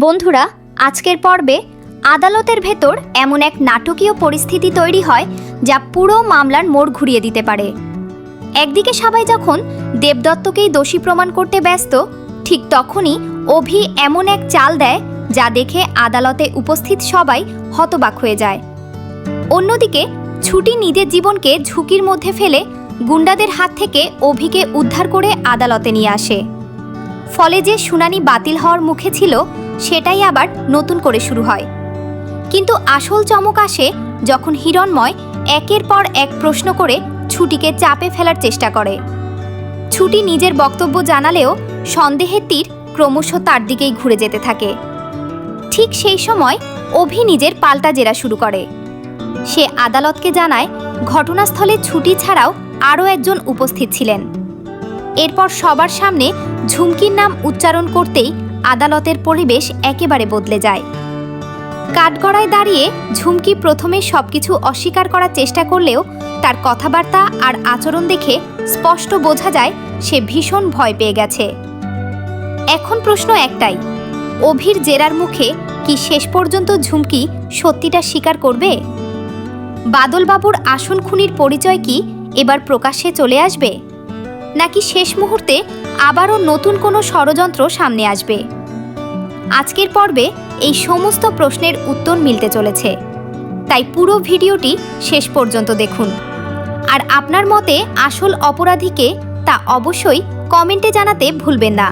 বন্ধুরা, আজকের পর্বে আদালতের ভেতর এমন এক নাটকীয় পরিস্থিতি তৈরি হয় যা পুরো মামলার মোড় ঘুরিয়ে দিতে পারে। একদিকে সবাই যখন দেবদত্তকেই দোষী প্রমাণ করতে ব্যস্ত, ঠিক তখনই অভি এমন এক চাল দেয় যা দেখে আদালতে উপস্থিত সবাই হতবাক হয়ে যায়। অন্যদিকে ছুটি নিজের জীবনকে ঝুঁকির মধ্যে ফেলে গুন্ডাদের হাত থেকে অভিকে উদ্ধার করে আদালতে নিয়ে আসে। ফলে যে শুনানি বাতিল হওয়ার মুখে ছিল সেটাই আবার নতুন করে শুরু হয়। কিন্তু আসল চমক আসে যখন হিরণময় একের পর এক প্রশ্ন করে ছুটিকে চাপে ফেলার চেষ্টা করে। ছুটি নিজের বক্তব্য জানালেও সন্দেহের তীর ক্রমশ তার দিকেই ঘুরে যেতে থাকে। ঠিক সেই সময় অভি নিজের পাল্টা জেরা শুরু করে। সে আদালতকে জানায় ঘটনাস্থলে ছুটি ছাড়াও আরও একজন উপস্থিত ছিলেন। এরপর সবার সামনে ঝুমকির নাম উচ্চারণ করতেই আদালতের পরিবেশ একেবারে বদলে যায়। কাঠগড়ায় দাঁড়িয়ে ঝুমকি প্রথমে সবকিছু অস্বীকার করার চেষ্টা করলেও তার কথাবার্তা আর আচরণ দেখে স্পষ্ট বোঝা যায় সে ভীষণ ভয় পেয়ে গেছে। এখন প্রশ্ন একটাই, অভির জেরার মুখে কি শেষ পর্যন্ত ঝুমকি সত্যিটা স্বীকার করবে? বাদলবাবুর আসল খুনির পরিচয় কি এবার প্রকাশ্যে চলে আসবে, নাকি শেষ মুহূর্তে আবারও নতুন কোনো ষড়যন্ত্র সামনে আসবে? আজকের পর্বে এই সমস্ত প্রশ্নের উত্তর মিলতে চলেছে, তাই পুরো ভিডিওটি শেষ পর্যন্ত দেখুন। আর আপনার মতে আসল অপরাধী কে তা অবশ্যই কমেন্টে জানাতে ভুলবেন না।